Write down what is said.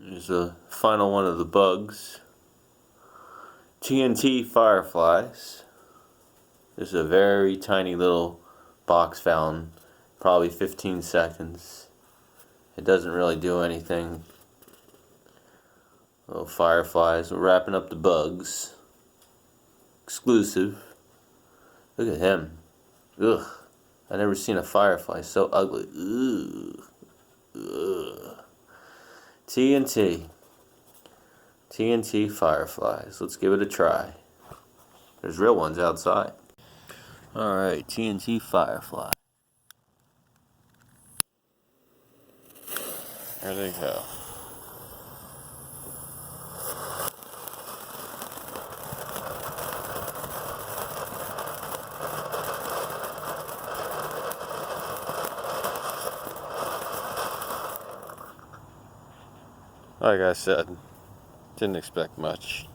Here's the final one of the bugs. TNT Fireflies. This is a very tiny little box found, probably 15 seconds. It doesn't really do anything. Little fireflies. We're wrapping up the bugs. Exclusive. Look at him. Ugh. I've never seen a firefly so ugly. Ugh. Ugh. TNT. TNT Fireflies. Let's give it a try. There's real ones outside. Alright, TNT Firefly. There they go. Like I said, didn't expect much.